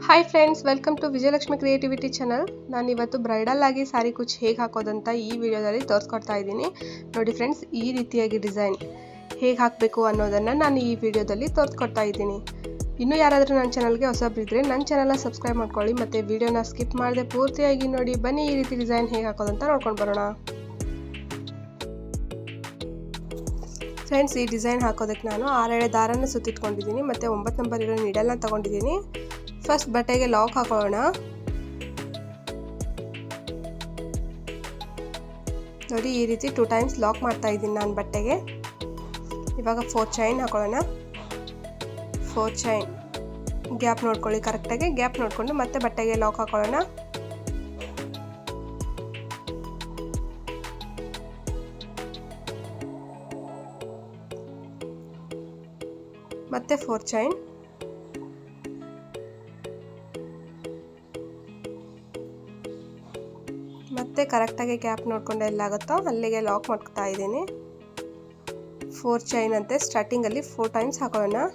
Hi friends, welcome to Vijayalakshmi creativity channel. ನಾನು ಇವತ್ತು bridal ಆಗಿ ಸಾರಿ ಕುಚ್ ಹೇಗೆ ಹಾಕೋದಂತ ಈ ವಿಡಿಯೋದಲ್ಲಿ ತೋರಿಸ್ಕೊಡ್ತಾ ಇದ್ದೀನಿ. ನೋಡಿ ಫ್ರೆಂಡ್ಸ್, ಈ ರೀತಿಯಾಗಿ ಡಿಸೈನ್ ಹೇಗೆ ಹಾಕಬೇಕು ಅನ್ನೋದನ್ನು ನಾನು ಈ ವಿಡಿಯೋದಲ್ಲಿ ತೋರಿಸ್ಕೊಡ್ತಾ ಇದ್ದೀನಿ. ಇನ್ನೂ ಯಾರಾದರೂ ನನ್ನ ಚಾನಲ್ಗೆ ಹೊಸಬ್ರಿದ್ರೆ ನನ್ನ ಚಾನಲ್ನ ಸಬ್ಸ್ಕ್ರೈಬ್ ಮಾಡ್ಕೊಳ್ಳಿ ಮತ್ತು ವಿಡಿಯೋನ ಸ್ಕಿಪ್ ಮಾಡದೆ ಪೂರ್ತಿಯಾಗಿ ನೋಡಿ. ಬನ್ನಿ ಈ ರೀತಿ ಡಿಸೈನ್ ಹೇಗೆ ಹಾಕೋದಂತ ನೋಡ್ಕೊಂಡು ಬರೋಣ. ಫ್ರೆಂಡ್ಸ್, ಈ ಡಿಸೈನ್ ಹಾಕೋದಕ್ಕೆ ನಾನು 6 ದಾರನ ಸುತ್ತಿಟ್ಕೊಂಡಿದ್ದೀನಿ ಮತ್ತು 9 ನಂಬರ್ ಇರೋ ನೀಡಲ್ನ ತಗೊಂಡಿದ್ದೀನಿ. ಫಸ್ಟ್ ಬಟ್ಟೆಗೆ ಲಾಕ್ ಹಾಕೊಳ್ಳೋಣ. ನೋಡಿ, ಈ ರೀತಿ 2 ಟೈಮ್ಸ್ ಲಾಕ್ ಮಾಡ್ತಾ ಇದ್ದೀನಿ ನಾನು ಬಟ್ಟೆಗೆ. ಇವಾಗ 4 ಚೈನ್ ಹಾಕೊಳ್ಳೋಣ. 4 ಚೈನ್ ಗ್ಯಾಪ್ ನೋಡ್ಕೊಳ್ಳಿ, ಕರೆಕ್ಟಾಗಿ ಗ್ಯಾಪ್ ನೋಡಿಕೊಂಡು ಮತ್ತೆ ಬಟ್ಟೆಗೆ ಲಾಕ್ ಹಾಕೊಳ್ಳೋಣ. ಮತ್ತೆ 4 ಚೈನ್, ಮತ್ತೆ ಕರೆಕ್ಟಾಗಿ ಗ್ಯಾಪ್ ನೋಡ್ಕೊಂಡು ಎಲ್ಲಾಗುತ್ತೋ ಅಲ್ಲಿಗೆ ಲಾಕ್ ಮಾಡ್ತಾ ಇದ್ದೀನಿ. 4 ಚೈನ್ ಅಂತೆ ಸ್ಟಾರ್ಟಿಂಗಲ್ಲಿ 4 ಟೈಮ್ಸ್ ಹಾಕೊಳ್ಳೋಣ.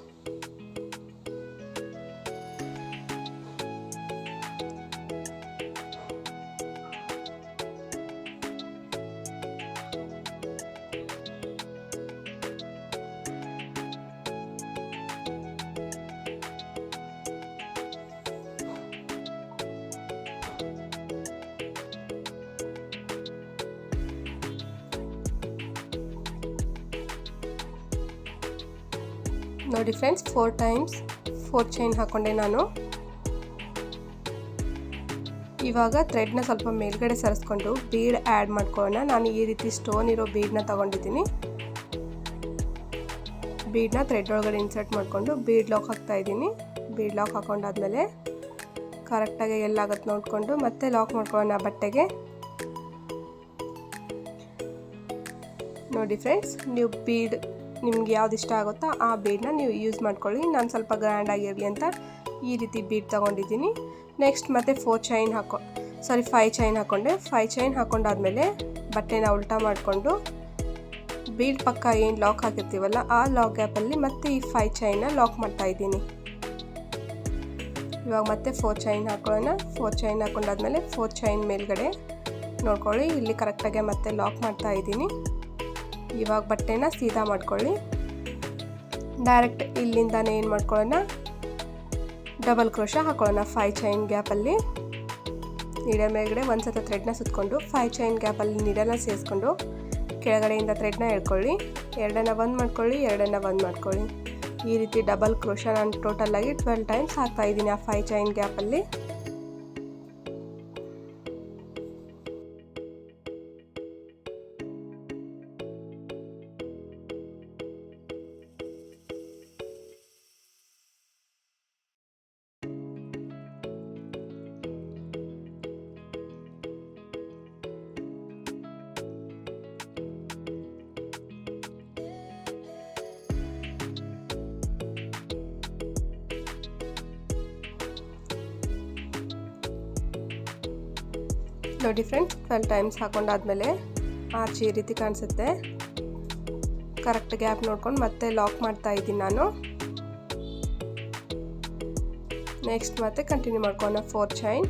ನೋಡಿ ಫ್ರೆಂಡ್ಸ್, 4 ಟೈಮ್ಸ್ 4 ಚೈನ್ ಹಾಕೊಂಡೆ ನಾನು. ಇವಾಗ ಥ್ರೆಡ್ನ ಸ್ವಲ್ಪ ಮೇಲ್ಗಡೆ ಸರಿಸ್ಕೊಂಡು ಬೀಡ್ ಆ್ಯಡ್ ಮಾಡ್ಕೊಳ್ಳೋಣ. ನಾನು ಈ ರೀತಿ ಸ್ಟೋನ್ ಇರೋ ಬೀಡ್ನ ತಗೊಂಡಿದ್ದೀನಿ. ಬೀಡ್ನ ಥ್ರೆಡ್ ಒಳಗಡೆ ಇನ್ಸರ್ಟ್ ಮಾಡಿಕೊಂಡು ಬೀಡ್ ಲಾಕ್ ಹಾಕ್ತಾ ಇದ್ದೀನಿ. ಬೀಡ್ ಲಾಕ್ ಹಾಕೊಂಡಾದ್ಮೇಲೆ ಕರೆಕ್ಟಾಗಿ ಎಲ್ಲಾಗುತ್ತೆ ನೋಡಿಕೊಂಡು ಮತ್ತೆ ಲಾಕ್ ಮಾಡ್ಕೊಳ್ಳೋಣ ಬಟ್ಟೆಗೆ. ನೋಡಿ ಫ್ರೆಂಡ್ಸ್, ನೀವು ಬೀಡ್ ನಿಮ್ಗೆ ಯಾವ್ದು ಇಷ್ಟ ಆಗುತ್ತೋ ಆ ಬೀಡನ್ನ ನೀವು ಯೂಸ್ ಮಾಡ್ಕೊಳ್ಳಿ. ನಾನು ಸ್ವಲ್ಪ ಗ್ರ್ಯಾಂಡ್ ಆಗಿರಲಿ ಅಂತ ಈ ರೀತಿ ಬೀಡ್ ತೊಗೊಂಡಿದ್ದೀನಿ. ನೆಕ್ಸ್ಟ್ ಮತ್ತೆ 5 ಚೈನ್ ಹಾಕ್ಕೊಂಡೆ. 5 ಚೈನ್ ಹಾಕೊಂಡಾದ್ಮೇಲೆ ಬಟ್ಟೆನ ಉಲ್ಟಾ ಮಾಡಿಕೊಂಡು ಬೀಡ್ ಪಕ್ಕ ಏನು ಲಾಕ್ ಹಾಕಿರ್ತೀವಲ್ಲ ಆ ಲಾಕ್ ಗ್ಯಾಪಲ್ಲಿ ಮತ್ತೆ ಈ 5 ಚೈನ್ನ ಲಾಕ್ ಮಾಡ್ತಾ ಇದ್ದೀನಿ. ಇವಾಗ ಮತ್ತೆ 4 ಚೈನ್ ಹಾಕೊಳ್ಳೋಣ. 4 ಚೈನ್ ಹಾಕೊಂಡಾದ್ಮೇಲೆ 4 ಚೈನ್ ಮೇಲ್ಗಡೆ ನೋಡ್ಕೊಳ್ಳಿ, ಇಲ್ಲಿ ಕರೆಕ್ಟಾಗಿ ಮತ್ತೆ ಲಾಕ್ ಮಾಡ್ತಾ ಇದ್ದೀನಿ. ಇವಾಗ ಬಟ್ಟೆನ ಸೀದಾ ಮಾಡ್ಕೊಳ್ಳಿ. ಡೈರೆಕ್ಟ್ ಇಲ್ಲಿಂದಾನೇ ಏನು ಮಾಡ್ಕೊಳ್ಳೋಣ, ಡಬಲ್ ಕ್ರೋಶ ಹಾಕೊಳ್ಳೋಣ 5 ಚೈನ್ ಗ್ಯಾಪಲ್ಲಿ. ನೀಡಲ್ ಮೇಲ್ಗಡೆ ಒಂದು ಸಲ ಥ್ರೆಡ್ನ ಸುತ್ತಕೊಂಡು 5 ಚೈನ್ ಗ್ಯಾಪಲ್ಲಿ ನೀಡಲ್ನ ಸೇರಿಸ್ಕೊಂಡು ಕೆಳಗಡೆಯಿಂದ ಥ್ರೆಡ್ನ ಎಳ್ಕೊಳ್ಳಿ. 2ನ್ನ ಒಂದು ಮಾಡ್ಕೊಳ್ಳಿ, 2ನ್ನ ಒಂದು ಮಾಡ್ಕೊಳ್ಳಿ. ಈ ರೀತಿ ಡಬಲ್ ಕ್ರೋಶ ನಾನು ಟೋಟಲಾಗಿ 12 ಟೈಮ್ಸ್ ಹಾಕ್ತಾ ಇದ್ದೀನಿ ಆ 5 ಚೈನ್ ಗ್ಯಾಪಲ್ಲಿ. ನೋಡಿ ಫ್ರೆಂಡ್ಸ್, 12 ಟೈಮ್ಸ್ ಹಾಕೊಂಡಾದ್ಮೇಲೆ ಆರ್ಚ್ ಈ ರೀತಿ ಕಾಣಿಸುತ್ತೆ. ಕರೆಕ್ಟ್ ಗ್ಯಾಪ್ ನೋಡ್ಕೊಂಡು ಮತ್ತೆ ಲಾಕ್ ಮಾಡ್ತಾ ಇದ್ದೀನಿ ನಾನು. ನೆಕ್ಸ್ಟ್ ಮತ್ತೆ ಕಂಟಿನ್ಯೂ ಮಾಡ್ಕೊಳ್ಳೋಣ 4 ಚೈನ್.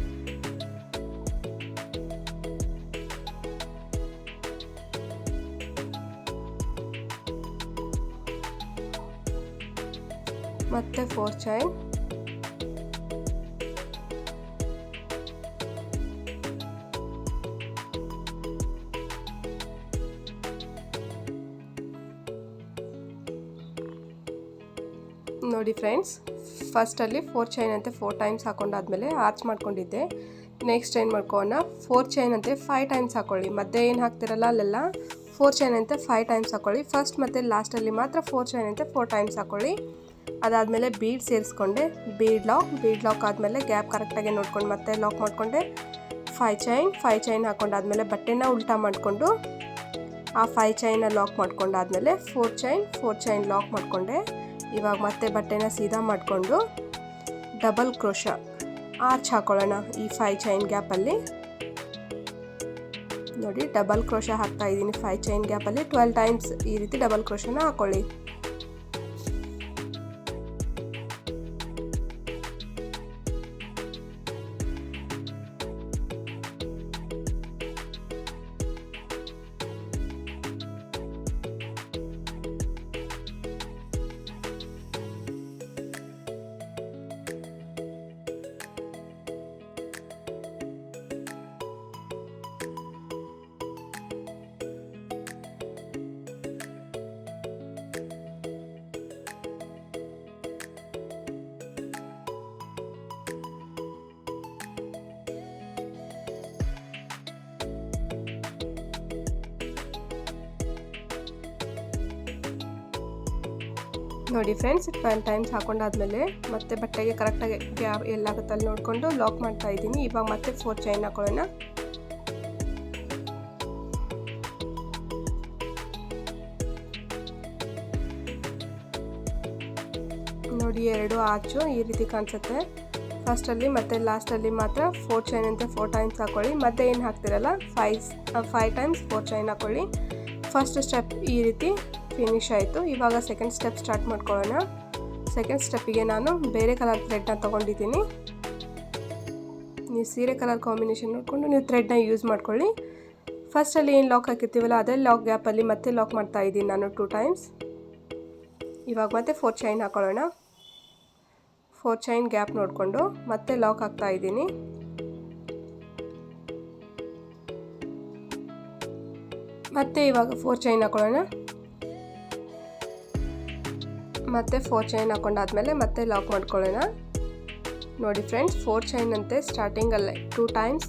ಮತ್ತೆ 4 ಚೈನ್. ನೋಡಿ ಫ್ರೆಂಡ್ಸ್, ಫಸ್ಟಲ್ಲಿ 4 ಚೈನ್ ಅಂತೆ 4 ಟೈಮ್ಸ್ ಹಾಕೊಂಡಾದ್ಮೇಲೆ ಆರ್ಚ್ ಮಾಡ್ಕೊಂಡಿದ್ದೆ. ನೆಕ್ಸ್ಟ್ ಏನು ಮಾಡ್ಕೊಳ್ಳೋಣ, 4 ಚೈನ್ ಅಂತೆ 5 ಟೈಮ್ಸ್ ಹಾಕೊಳ್ಳಿ. ಮಧ್ಯೆ ಏನು ಹಾಕ್ತಿರಲ್ಲ ಅಲ್ಲೆಲ್ಲ 4 ಚೈನ್ ಅಂತೆ 5 ಟೈಮ್ಸ್ ಹಾಕೊಳ್ಳಿ. ಫಸ್ಟ್ ಮತ್ತು ಲಾಸ್ಟಲ್ಲಿ ಮಾತ್ರ 4 ಚೈನ್ ಅಂತೆ 4 ಟೈಮ್ಸ್ ಹಾಕೊಳ್ಳಿ. ಅದಾದಮೇಲೆ ಬೀಡ್ ಸೇರಿಸ್ಕೊಂಡೆ, ಬೀಡ್ ಲಾಕ್ ಆದಮೇಲೆ ಗ್ಯಾಪ್ ಕರೆಕ್ಟಾಗಿ ನೋಡ್ಕೊಂಡು ಮತ್ತೆ ಲಾಕ್ ಮಾಡಿಕೊಂಡೆ. 5 ಚೈನ್ ಹಾಕೊಂಡಾದ್ಮೇಲೆ ಬಟ್ಟೆನ ಉಲ್ಟಾ ಮಾಡಿಕೊಂಡು ಆ 5 ಚೈನ ಲಾಕ್ ಮಾಡ್ಕೊಂಡಾದ್ಮೇಲೆ 4 ಚೈನ್ ಲಾಕ್ ಮಾಡಿಕೊಂಡೆ. ಇವಾಗ ಮತ್ತೆ ಬಟ್ಟೆನ ಸೀದಾ ಮಾಡಿಕೊಂಡು ಡಬಲ್ ಕ್ರೋಶ ಆರ್ಚ್ ಹಾಕೊಳ್ಳೋಣ ಈ 5 ಚೈನ್ ಗ್ಯಾಪಲ್ಲಿ. ನೋಡಿ, ಡಬಲ್ ಕ್ರೋಶ ಹಾಕ್ತಾ ಇದ್ದೀನಿ 5 ಚೈನ್ ಗ್ಯಾಪಲ್ಲಿ. 12 ಟೈಮ್ಸ್ ಈ ರೀತಿ ಡಬಲ್ ಕ್ರೋಶನ ಹಾಕೊಳ್ಳಿ. ನೋಡಿ ಫ್ರೆಂಡ್ಸ್, 12 ಟೈಮ್ಸ್ ಹಾಕೊಂಡಾದ್ಮೇಲೆ ಮತ್ತೆ ಬಟ್ಟೆಗೆ ಕರೆಕ್ಟಾಗಿ ಗ್ಯಾಪ್ ಎಲ್ಲಾಗುತ್ತೆ ಅಲ್ಲಿ ನೋಡಿಕೊಂಡು ಲಾಕ್ ಮಾಡ್ತಾ ಇದ್ದೀನಿ. ಇವಾಗ ಮತ್ತೆ 4 ಚೈನ್ ಹಾಕೊಳ್ಳೋಣ. ನೋಡಿ 2 ಆಚು ಈ ರೀತಿ ಕಾಣಿಸುತ್ತೆ. ಫಸ್ಟಲ್ಲಿ ಮತ್ತು ಲಾಸ್ಟಲ್ಲಿ ಮಾತ್ರ 4 ಚೈನ್ ಅಂತೆ 4 ಟೈಮ್ಸ್ ಹಾಕೊಳ್ಳಿ. ಮತ್ತೆ ಏನು ಹಾಕ್ತಿರಲ್ಲ 5 ಟೈಮ್ಸ್ 4 ಚೈನ್ ಹಾಕೊಳ್ಳಿ. ಫಸ್ಟ್ ಸ್ಟೆಪ್ ಈ ರೀತಿ ಫಿನಿಶ್ ಆಯಿತು. ಇವಾಗ ಸೆಕೆಂಡ್ ಸ್ಟೆಪ್ ಸ್ಟಾರ್ಟ್ ಮಾಡ್ಕೊಳ್ಳೋಣ. ಸೆಕೆಂಡ್ ಸ್ಟೆಪ್ಪಿಗೆ ನಾನು ಬೇರೆ ಕಲರ್ ಥ್ರೆಡ್ನ ತೊಗೊಂಡಿದ್ದೀನಿ. ನೀವು ಸೀರೆ ಕಲರ್ ಕಾಂಬಿನೇಷನ್ ನೋಡಿಕೊಂಡು ನೀವು ಥ್ರೆಡ್ನ ಯೂಸ್ ಮಾಡ್ಕೊಳ್ಳಿ. ಫಸ್ಟಲ್ಲಿ ಏನು ಲಾಕ್ ಹಾಕಿರ್ತೀವಲ್ಲ ಅದೇ ಲಾಕ್ ಗ್ಯಾಪಲ್ಲಿ ಮತ್ತೆ ಲಾಕ್ ಮಾಡ್ತಾ ಇದ್ದೀನಿ ನಾನು 2 ಟೈಮ್ಸ್. ಇವಾಗ ಮತ್ತೆ 4 ಚೈನ್ ಹಾಕೊಳ್ಳೋಣ. 4 ಚೈನ್ ಗ್ಯಾಪ್ ನೋಡಿಕೊಂಡು ಮತ್ತೆ ಲಾಕ್ ಹಾಕ್ತಾ ಇದ್ದೀನಿ. ಮತ್ತೆ ಇವಾಗ 4 ಚೈನ್ ಹಾಕೊಳ್ಳೋಣ. ಮತ್ತೆ 4 ಚೈನ್ ಹಾಕೊಂಡಾದ್ಮೇಲೆ ಮತ್ತೆ ಲಾಕ್ ಮಾಡ್ಕೊಳ್ಳೋಣ. ನೋಡಿ ಫ್ರೆಂಡ್ಸ್, 4 ಚೈನ್ ಅಂತೆ ಸ್ಟಾರ್ಟಿಂಗಲ್ಲೇ 2 ಟೈಮ್ಸ್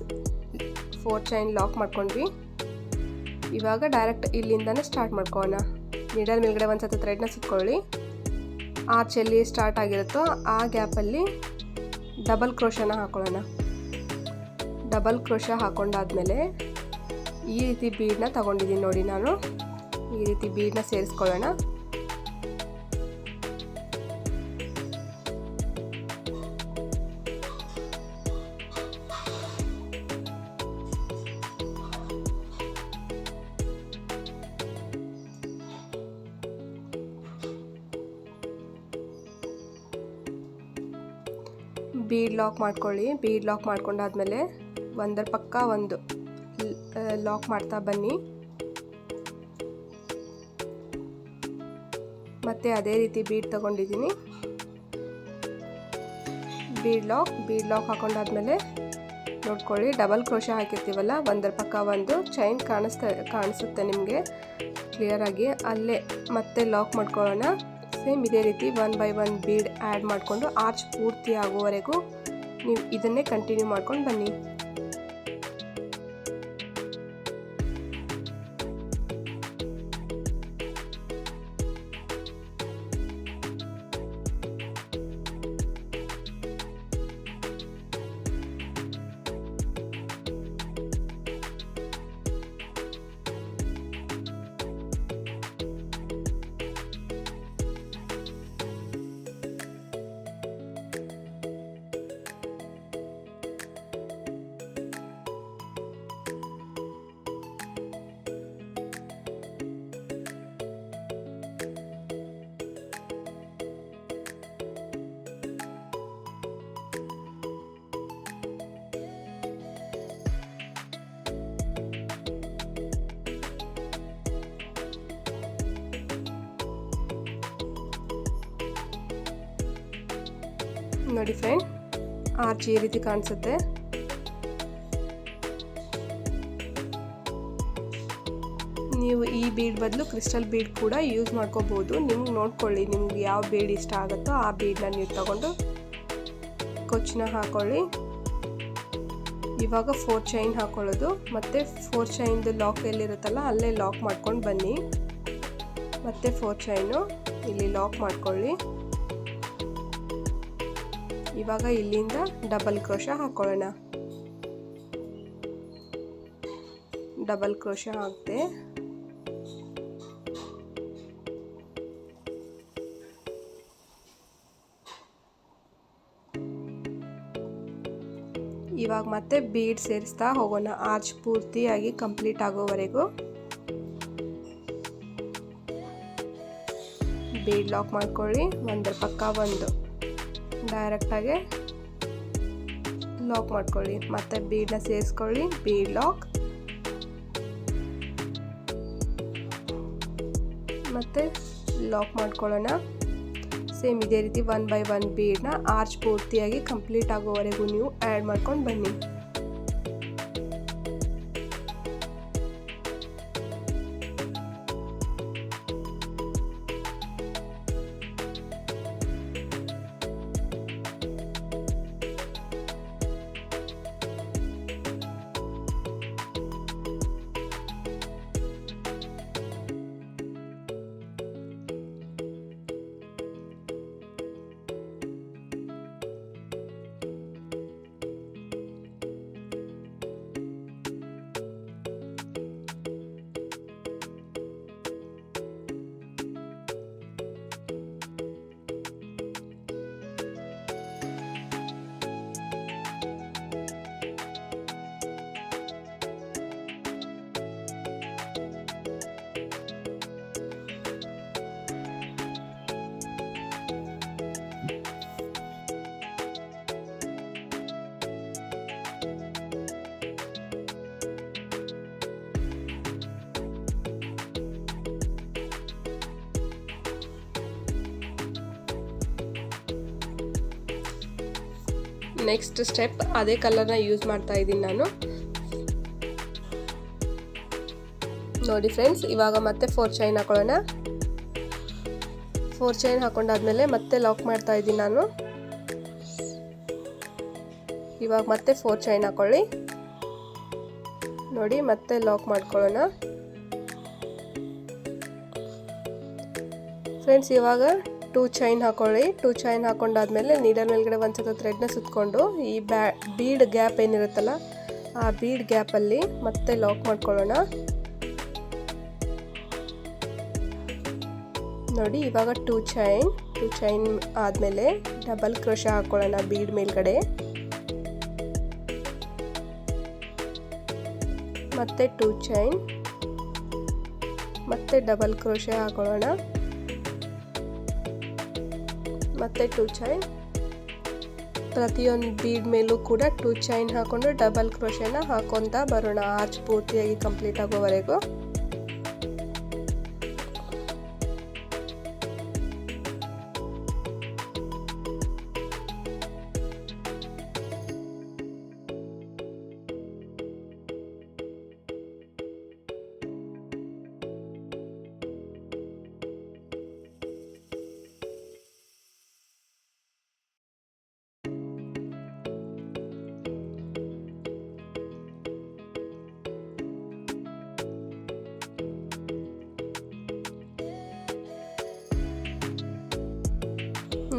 4 ಚೈನ್ ಲಾಕ್ ಮಾಡ್ಕೊಂಡ್ವಿ. ಇವಾಗ ಡೈರೆಕ್ಟ್ ಇಲ್ಲಿಂದನೇ ಸ್ಟಾರ್ಟ್ ಮಾಡ್ಕೊಳ್ಳೋಣ. ನೀಡಲ್ ಮೇಲ್ಗಡೆ ಒಂದು ಸತಿ ಥ್ರೆಡ್ನ ಸುತ್ಕೊಳ್ಳಿ. ಆರ್ಚ್ ಎಲ್ಲಿ ಸ್ಟಾರ್ಟ್ ಆಗಿರುತ್ತೋ ಆ ಗ್ಯಾಪಲ್ಲಿ ಡಬಲ್ ಕ್ರೋಶನ ಹಾಕೊಳ್ಳೋಣ. ಡಬಲ್ ಕ್ರೋಶ ಹಾಕೊಂಡಾದ್ಮೇಲೆ ಈ ರೀತಿ ಬೀಡನ್ನ ತಗೊಂಡಿದ್ದೀನಿ ನೋಡಿ ನಾನು. ಈ ರೀತಿ ಬೀಡನ್ನ ಸೇರಿಸ್ಕೊಳ್ಳೋಣ. ಬೀಡ್ ಲಾಕ್ ಮಾಡ್ಕೊಳ್ಳಿ. ಬೀಡ್ ಲಾಕ್ ಮಾಡ್ಕೊಂಡಾದ್ಮೇಲೆ ಒಂದರ ಪಕ್ಕ ಒಂದು ಲಾಕ್ ಮಾಡ್ತಾ ಬನ್ನಿ. ಮತ್ತೆ ಅದೇ ರೀತಿ ಬೀಡ್ ತಗೊಂಡಿದ್ದೀನಿ. ಬೀಡ್ ಲಾಕ್ ಹಾಕೊಂಡಾದ್ಮೇಲೆ ನೋಡ್ಕೊಳ್ಳಿ, ಡಬಲ್ ಕ್ರೋಶ ಹಾಕಿರ್ತೀವಲ್ಲ ಒಂದರ ಪಕ್ಕ ಒಂದು ಚೈನ್ ಕಾಣಿಸುತ್ತೆ ನಿಮಗೆ ಕ್ಲಿಯರಾಗಿ. ಅಲ್ಲೇ ಮತ್ತೆ ಲಾಕ್ ಮಾಡ್ಕೊಳ್ಳೋಣ. ಸೇಮ್ ಇದೇ ರೀತಿ 1 by 1 ಬೀಡ್ ಆ್ಯಡ್ ಮಾಡಿಕೊಂಡು ಆರ್ಚ್ ಪೂರ್ತಿ ಆಗುವವರೆಗೂ ನೀವು ಇದನ್ನೇ ಕಂಟಿನ್ಯೂ ಮಾಡ್ಕೊಂಡು ಬನ್ನಿ. ನೋಡಿ ಫ್ರೆಂಡ್, ಆರ್ಚ್ ಈ ರೀತಿ ಕಾಣಿಸುತ್ತೆ. ನೀವು ಈ ಬೀಡ್ ಬದಲು ಕ್ರಿಸ್ಟಲ್ ಬೀಡ್ ಕೂಡ ಯೂಸ್ ಮಾಡ್ಕೋಬೋದು. ನಿಮ್ಗೆ ನೋಡ್ಕೊಳ್ಳಿ, ನಿಮ್ಗೆ ಯಾವ ಬೀಡ್ ಇಷ್ಟ ಆಗುತ್ತೋ ಆ ಬೀಡನ್ನ ನೀವು ತಗೊಂಡು ಕೊಚ್ಚನ್ನ ಹಾಕೊಳ್ಳಿ. ಇವಾಗ 4 ಚೈನ್ ಹಾಕೊಳ್ಳೋದು. ಮತ್ತು 4 ಚೈನ್ದು ಲಾಕ್ ಎಲ್ಲಿರುತ್ತಲ್ಲ ಅಲ್ಲೇ ಲಾಕ್ ಮಾಡ್ಕೊಂಡು ಬನ್ನಿ. ಮತ್ತು 4 ಚೈನು ಇಲ್ಲಿ ಲಾಕ್ ಮಾಡ್ಕೊಳ್ಳಿ. ಇವಾಗ ಇಲ್ಲಿಂದ ಡಬಲ್ ಕ್ರೋಶ ಹಾಕೊಳ್ಳೋಣ. ಡಬಲ್ ಕ್ರೋಶ ಹಾಕ್ತೆ. ಇವಾಗ ಮತ್ತೆ ಬೀಡ್ ಸೇರಿಸ್ತಾ ಹೋಗೋಣ ಆರ್ಚ್ ಪೂರ್ತಿಯಾಗಿ ಕಂಪ್ಲೀಟ್ ಆಗೋವರೆಗೂ. ಬೀಡ್ ಲಾಕ್ ಮಾಡ್ಕೊಳ್ಳಿ. ಒಂದರ ಪಕ್ಕ ಒಂದು ಡೈರೆಕ್ಟಾಗಿ ಲಾಕ್ ಮಾಡ್ಕೊಳ್ಳಿ. ಮತ್ತೆ ಬೀಡನ್ನ ಸೇರಿಸ್ಕೊಳ್ಳಿ. ಬೀಡ್ ಲಾಕ್ ಮತ್ತೆ ಲಾಕ್ ಮಾಡ್ಕೊಳ್ಳೋಣ. ಸೇಮ್ ಇದೇ ರೀತಿ 1 by 1 ಬೀಡನ್ನ ಆರ್ಚ್ ಪೂರ್ತಿಯಾಗಿ ಕಂಪ್ಲೀಟ್ ಆಗೋವರೆಗೂ ನೀವು ಆ್ಯಡ್ ಮಾಡ್ಕೊಂಡು ಬನ್ನಿ. ನೆಕ್ಸ್ಟ್ ಸ್ಟೆಪ್ ಅದೇ ಕಲರ್ನ ಯೂಸ್ ಮಾಡ್ತಾ ಇದ್ದೀನಿ ನಾನು. ನೋಡಿ ಫ್ರೆಂಡ್ಸ್, ಇವಾಗ ಮತ್ತೆ 4 ಚೈನ್ ಹಾಕೊಳ್ಳೋಣ. 4 ಚೈನ್ ಹಾಕೊಂಡಾದ್ಮೇಲೆ ಮತ್ತೆ ಲಾಕ್ ಮಾಡ್ತಾ ಇದ್ದೀನಿ ನಾನು. ಇವಾಗ ಮತ್ತೆ 4 ಚೈನ್ ಹಾಕೊಳ್ಳಿ. ನೋಡಿ ಮತ್ತೆ ಲಾಕ್ ಮಾಡ್ಕೊಳ್ಳೋಣ. ಫ್ರೆಂಡ್ಸ್, ಇವಾಗ 2 ಚೈನ್ ಹಾಕೊಳ್ಳಿ. 2 ಚೈನ್ ಹಾಕೊಂಡಾದ್ಮೇಲೆ ನೀಡಲ್ ಮೇಲ್ಗಡೆ ಒಂದ್ಸಲ ಥ್ರೆಡ್ನ ಸುತ್ಕೊಂಡು ಈ ಬೀಡ್ ಗ್ಯಾಪ್ ಏನಿರುತ್ತಲ್ಲ ಆ ಬೀಡ್ ಗ್ಯಾಪಲ್ಲಿ ಮತ್ತೆ ಲಾಕ್ ಮಾಡ್ಕೊಳ್ಳೋಣ. ನೋಡಿ ಇವಾಗ 2 ಚೈನ್ ಆದಮೇಲೆ ಡಬಲ್ ಕ್ರೋಶೆ ಹಾಕೊಳ್ಳೋಣ ಬೀಡ್ ಮೇಲ್ಗಡೆ. ಮತ್ತೆ 2 ಚೈನ್, ಮತ್ತೆ ಡಬಲ್ ಕ್ರೋಶೆ ಹಾಕೊಳ್ಳೋಣ. ಮತ್ತೆ 2 ಚೈನ್. ಪ್ರತಿಯೊಂದು ಬೀಡ್ ಮೇಲೂ ಕೂಡ 2 ಚೈನ್ ಹಾಕೊಂಡು ಡಬಲ್ ಕ್ರೋಶೆನ ಹಾಕೊತಾ ಬರೋಣ ಆರ್ಚ್ ಪೂರ್ತಿಯಾಗಿ ಕಂಪ್ಲೀಟ್ ಆಗೋವರೆಗೂ.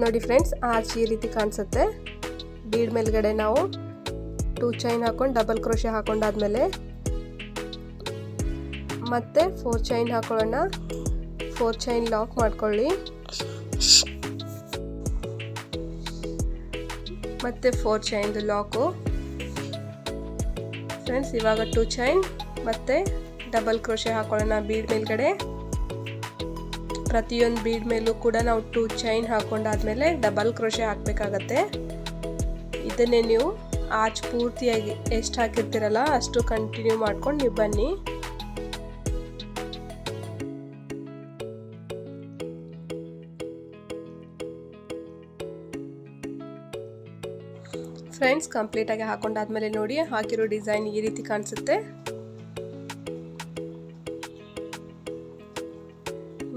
ನೋಡಿ ಫ್ರೆಂಡ್ಸ್, ಆರ್ಚ್ ಈ ರೀತಿ ಕಾಣಿಸುತ್ತೆ. ಬೀಡ್ ಮೇಲ್ಗಡೆ ನಾವು 2 ಚೈನ್ ಹಾಕೊಂಡು ಡಬಲ್ ಕ್ರೋಶೆ ಹಾಕೊಂಡಾದ್ಮೇಲೆ ಮತ್ತೆ 4 ಚೈನ್ ಹಾಕೊಳ್ಳೋಣ. 4 ಚೈನ್ ಲಾಕ್ ಮಾಡ್ಕೊಳ್ಳಿ. ಮತ್ತೆ 4 ಚೈನ್ದು ಲಾಕು. ಫ್ರೆಂಡ್ಸ್, ಇವಾಗ 2 ಚೈನ್ ಮತ್ತೆ ಡಬಲ್ ಕ್ರೋಶೆ ಹಾಕೊಳ್ಳೋಣ ಬೀಡ್ ಮೇಲ್ಗಡೆ. ಪ್ರತಿಯೊಂದು ಬೀಡ್ ಮೇಲೂ ಕೂಡ ನಾವು 2 ಚೈನ್ ಹಾಕೊಂಡಾದ್ಮೇಲೆ ಡಬಲ್ ಕ್ರೋಶೆ ಹಾಕಬೇಕಾಗತ್ತೆ. ಇದನ್ನೇ ನೀವು ಆರ್ಚ್ ಪೂರ್ತಿಯಾಗಿ ಎಷ್ಟು ಹಾಕಿರ್ತೀರಲ್ಲ ಅಷ್ಟು ಕಂಟಿನ್ಯೂ ಮಾಡ್ಕೊಂಡು ನೀವು ಬನ್ನಿ. ಫ್ರೆಂಡ್ಸ್, ಕಂಪ್ಲೀಟಾಗಿ ಹಾಕೊಂಡಾದ್ಮೇಲೆ ನೋಡಿ ಹಾಕಿರೋ ಡಿಸೈನ್ ಈ ರೀತಿ ಕಾಣಿಸುತ್ತೆ.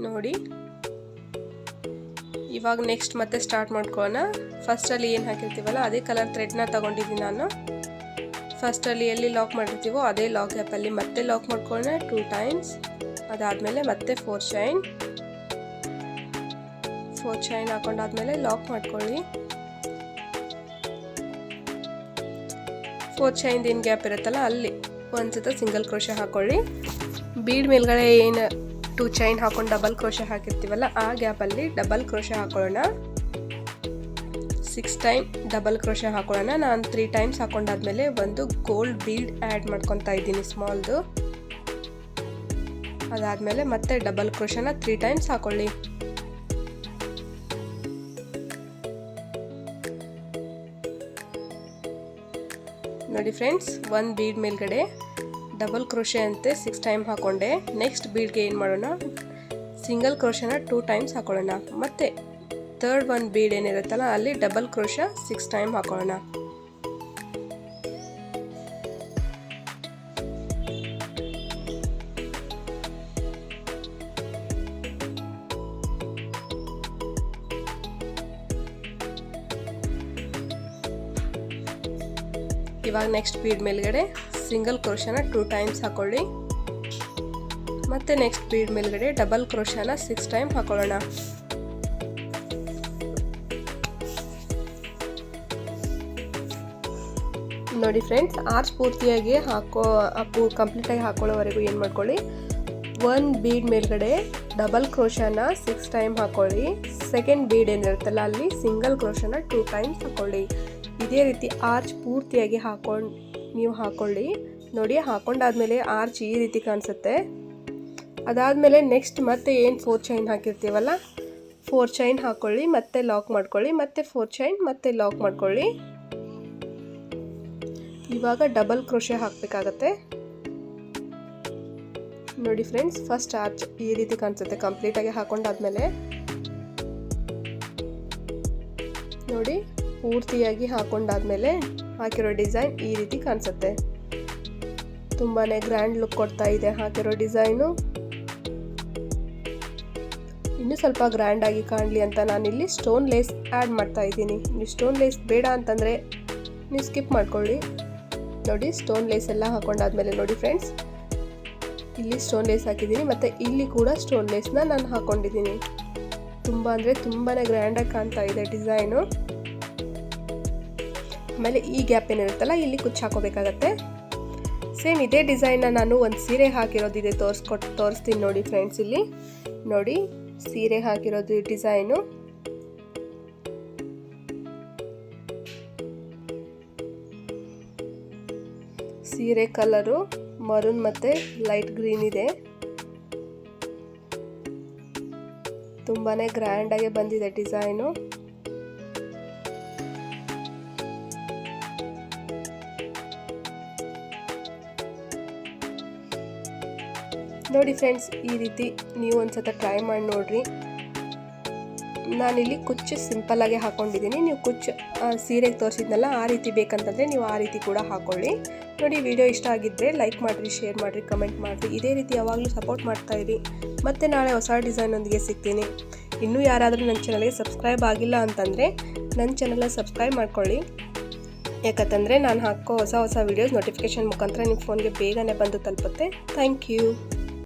ನೋಡಿ ಇವಾಗ ನೆಕ್ಸ್ಟ್ ಮತ್ತೆ ಸ್ಟಾರ್ಟ್ ಮಾಡ್ಕೊಳ್ಳೋಣ. ಫಸ್ಟಲ್ಲಿ ಏನು ಹಾಕಿರ್ತೀವಲ್ಲ ಅದೇ ಕಲರ್ ಥ್ರೆಡ್ನ ತಗೊಂಡಿದ್ದೀನಿ ನಾನು. ಫಸ್ಟಲ್ಲಿ ಎಲ್ಲಿ ಲಾಕ್ ಮಾಡಿರ್ತೀವೋ ಅದೇ ಲಾಕ್ ಗ್ಯಾಪಲ್ಲಿ ಮತ್ತೆ ಲಾಕ್ ಮಾಡ್ಕೊಳ್ಳೋಣ 2 ಟೈಮ್ಸ್. ಅದಾದಮೇಲೆ ಮತ್ತೆ 4 ಚೈನ್ ಹಾಕೊಂಡಾದ್ಮೇಲೆ ಲಾಕ್ ಮಾಡ್ಕೊಳ್ಳಿ. 4 ಚೈನ್ದು ಏನು ಗ್ಯಾಪ್ ಇರುತ್ತಲ್ಲ ಅಲ್ಲಿ ಒಂದ್ಸತ ಸಿಂಗಲ್ ಕ್ರೋಶೆ ಹಾಕೊಳ್ಳಿ. ಬೀಡ್ ಮೇಲ್ಗಡೆ ಏನು 2 ಚೈನ್ ಹಾಕೊಂಡು ಡಬಲ್ ಕ್ರೋಶೆ ಹಾಕಿರ್ತೀವಲ್ಲ ಆ ಗ್ಯಾಪಲ್ಲಿ ಡಬಲ್ ಕ್ರೋಶೆ ಹಾಕೊಳ್ಳೋಣ. 6 ಟೈಮ್ ಡಬಲ್ ಕ್ರೋಶೆ ಹಾಕೊಳ್ಳೋಣ. ನಾನು 3 ಟೈಮ್ಸ್ ಹಾಕೊಂಡಾದ್ಮೇಲೆ ಒಂದು ಗೋಲ್ಡ್ ಬೀಡ್ ಆ್ಯಡ್ ಮಾಡ್ಕೊತಾ ಇದ್ದೀನಿ ಸ್ಮಾಲ್ದು. ಅದಾದಮೇಲೆ ಮತ್ತೆ ಡಬಲ್ ಕ್ರೋಶೆನ 3 ಟೈಮ್ಸ್ ಹಾಕೊಳ್ಳಿ. ನೋಡಿ ಫ್ರೆಂಡ್ಸ್, ಒಂದು ಬೀಡ್ ಮೇಲ್ಗಡೆ ಡಬಲ್ ಕ್ರೋಶೆ ಅಂತೆ 6 ಟೈಮ್ ಹಾಕೊಂಡೆ. ನೆಕ್ಸ್ಟ್ ಬೀಡ್ಗೆ ಏನು ಮಾಡೋಣ, ಸಿಂಗಲ್ ಕ್ರೋಶೆನ 2 ಟೈಮ್ಸ್ ಹಾಕೊಳ್ಳೋಣ. ಮತ್ತೆ ಥರ್ಡ್ ಒಂದು ಬೀಡ್ ಏನಿರುತ್ತಲ್ಲ ಅಲ್ಲಿ ಡಬಲ್ ಕ್ರೋಶೆ 6 ಟೈಮ್ ಹಾಕೊಳ್ಳೋಣ. ಇವಾಗ ನೆಕ್ಸ್ಟ್ ಬೀಡ್ ಮೇಲ್ಗಡೆ ಸಿಂಗಲ್ ಕ್ರೋಶೆನ 2 ಟೈಮ್ಸ್ ಹಾಕೊಳ್ಳಿ. ಮತ್ತೆ ನೆಕ್ಸ್ಟ್ ಬೀಡ್ ಮೇಲ್ಗಡೆ ಡಬಲ್ ಕ್ರೋಶೆನ 6 ಟೈಮ್ ಹಾಕೊಳ್ಳೋಣ. ನೋಡಿ ಫ್ರೆಂಡ್ಸ್, ಆರ್ಚ್ ಪೂರ್ತಿಯಾಗಿ ಕಂಪ್ಲೀಟಾಗಿ ಹಾಕೊಳ್ಳೋವರೆಗೂ ಏನು ಮಾಡ್ಕೊಳ್ಳಿ, ಒಂದು ಬೀಡ್ ಮೇಲ್ಗಡೆ ಡಬಲ್ ಕ್ರೋಶೆನ 6 ಟೈಮ್ ಹಾಕೊಳ್ಳಿ. ಸೆಕೆಂಡ್ ಬೀಡ್ ಏನಿರುತ್ತಲ್ಲ ಅಲ್ಲಿ ಸಿಂಗಲ್ ಕ್ರೋಶೆನ 2 ಟೈಮ್ಸ್ ಹಾಕೊಳ್ಳಿ. ಇದೇ ರೀತಿ ಆರ್ಚ್ ಪೂರ್ತಿಯಾಗಿ ನೀವು ಹಾಕೊಳ್ಳಿ. ನೋಡಿ, ಹಾಕೊಂಡಾದ್ಮೇಲೆ ಆರ್ಚ್ ಈ ರೀತಿ ಕಾಣಿಸುತ್ತೆ. ಅದಾದಮೇಲೆ ನೆಕ್ಸ್ಟ್ ಮತ್ತೆ ಏನು 4 ಚೈನ್ ಹಾಕಿರ್ತೀವಲ್ಲ 4 ಚೈನ್ ಹಾಕೊಳ್ಳಿ, ಮತ್ತೆ ಲಾಕ್ ಮಾಡ್ಕೊಳ್ಳಿ, ಮತ್ತೆ 4 ಚೈನ್ ಮತ್ತೆ ಲಾಕ್ ಮಾಡ್ಕೊಳ್ಳಿ. ಇವಾಗ ಡಬಲ್ ಕ್ರೋಶೆ ಹಾಕಬೇಕಾಗತ್ತೆ. ನೋಡಿ ಫ್ರೆಂಡ್ಸ್, ಫಸ್ಟ್ ಆರ್ಚ್ ಈ ರೀತಿ ಕಾಣಿಸುತ್ತೆ ಕಂಪ್ಲೀಟಾಗಿ ಹಾಕೊಂಡಾದ್ಮೇಲೆ. ನೋಡಿ ಪೂರ್ತಿಯಾಗಿ ಹಾಕೊಂಡಾದ್ಮೇಲೆ ಹಾಕಿರೋ ಡಿಸೈನ್ ಈ ರೀತಿ ಕಾಣಿಸುತ್ತೆ. ತುಂಬಾ ಗ್ರ್ಯಾಂಡ್ ಲುಕ್ ಕೊಡ್ತಾ ಇದೆ ಹಾಕಿರೋ ಡಿಸೈನು. ಇನ್ನೂ ಸ್ವಲ್ಪ ಗ್ರ್ಯಾಂಡಾಗಿ ಕಾಣಲಿ ಅಂತ ನಾನಿಲ್ಲಿ ಸ್ಟೋನ್ ಲೇಸ್ ಆ್ಯಡ್ ಮಾಡ್ತಾ ಇದ್ದೀನಿ. ನೀವು ಸ್ಟೋನ್ ಲೇಸ್ ಬೇಡ ಅಂತಂದರೆ ನೀವು ಸ್ಕಿಪ್ ಮಾಡ್ಕೊಳ್ಳಿ. ನೋಡಿ ಸ್ಟೋನ್ ಲೇಸ್ ಎಲ್ಲ ಹಾಕೊಂಡಾದ್ಮೇಲೆ ನೋಡಿ ಫ್ರೆಂಡ್ಸ್, ಇಲ್ಲಿ ಸ್ಟೋನ್ ಲೇಸ್ ಹಾಕಿದ್ದೀನಿ ಮತ್ತು ಇಲ್ಲಿ ಕೂಡ ಸ್ಟೋನ್ ಲೇಸ್ನ ನಾನು ಹಾಕ್ಕೊಂಡಿದ್ದೀನಿ. ತುಂಬ ಅಂದರೆ ತುಂಬಾ ಗ್ರ್ಯಾಂಡಾಗಿ ಕಾಣ್ತಾ ಇದೆ ಡಿಸೈನು. ಆಮೇಲೆ ಈ ಗ್ಯಾಪ್ ಏನಿರುತ್ತಲ್ಲ ಇಲ್ಲಿ ಕುಚ್ಚು ಹಾಕೋಬೇಕಾಗತ್ತೆ. ಸೇಮ್ ಇದೇ ಡಿಸೈನ್ನ ನಾನು ಒಂದು ಸೀರೆ ಹಾಕಿರೋದಿದೆ ತೋರಿಸ್ತೀನಿ ನೋಡಿ ಫ್ರೆಂಡ್ಸ್. ಇಲ್ಲಿ ನೋಡಿ ಸೀರೆ ಹಾಕಿರೋದು ಡಿಸೈನು. ಸೀರೆ ಕಲರು ಮರೂನ್ ಮತ್ತು ಲೈಟ್ ಗ್ರೀನ್ ಇದೆ. ತುಂಬಾ ಗ್ರ್ಯಾಂಡಾಗಿ ಬಂದಿದೆ ಡಿಸೈನು. ನೋಡಿ ಫ್ರೆಂಡ್ಸ್, ಈ ರೀತಿ ನೀವು ಒಂದ್ಸಲ ಟ್ರೈ ಮಾಡಿ ನೋಡ್ರಿ. ನಾನಿಲ್ಲಿ ಕುಚ್ಚು ಸಿಂಪಲ್ಲಾಗೆ ಹಾಕ್ಕೊಂಡಿದ್ದೀನಿ. ನೀವು ಕುಚ್ಚು ಸೀರೆಗೆ ತೋರಿಸಿದ್ನಲ್ಲ ಆ ರೀತಿ ಬೇಕಂತಂದರೆ ನೀವು ಆ ರೀತಿ ಕೂಡ ಹಾಕ್ಕೊಳ್ಳಿ. ನೋಡಿ ವಿಡಿಯೋ ಇಷ್ಟ ಆಗಿದ್ದರೆ ಲೈಕ್ ಮಾಡಿರಿ, ಶೇರ್ ಮಾಡಿರಿ, ಕಮೆಂಟ್ ಮಾಡಿರಿ. ಇದೇ ರೀತಿ ಯಾವಾಗಲೂ ಸಪೋರ್ಟ್ ಮಾಡ್ತಾಯಿರಿ. ಮತ್ತು ನಾಳೆ ಹೊಸ ಡಿಸೈನೊಂದಿಗೆ ಸಿಗ್ತೀನಿ. ಇನ್ನೂ ಯಾರಾದರೂ ನನ್ನ ಚಾನಲ್ಗೆ ಸಬ್ಸ್ಕ್ರೈಬ್ ಆಗಿಲ್ಲ ಅಂತಂದರೆ ನನ್ನ ಚಾನಲ್ನ ಸಬ್ಸ್ಕ್ರೈಬ್ ಮಾಡ್ಕೊಳ್ಳಿ. ಯಾಕಂತಂದರೆ ನಾನು ಹಾಕೋ ಹೊಸ ವೀಡಿಯೋಸ್ ನೋಟಿಫಿಕೇಷನ್ ಮುಖಾಂತರ ನಿಮ್ಮ ಫೋನ್ಗೆ ಬೇಗನೆ ಬಂದು ತಲುಪುತ್ತೆ. Thank you.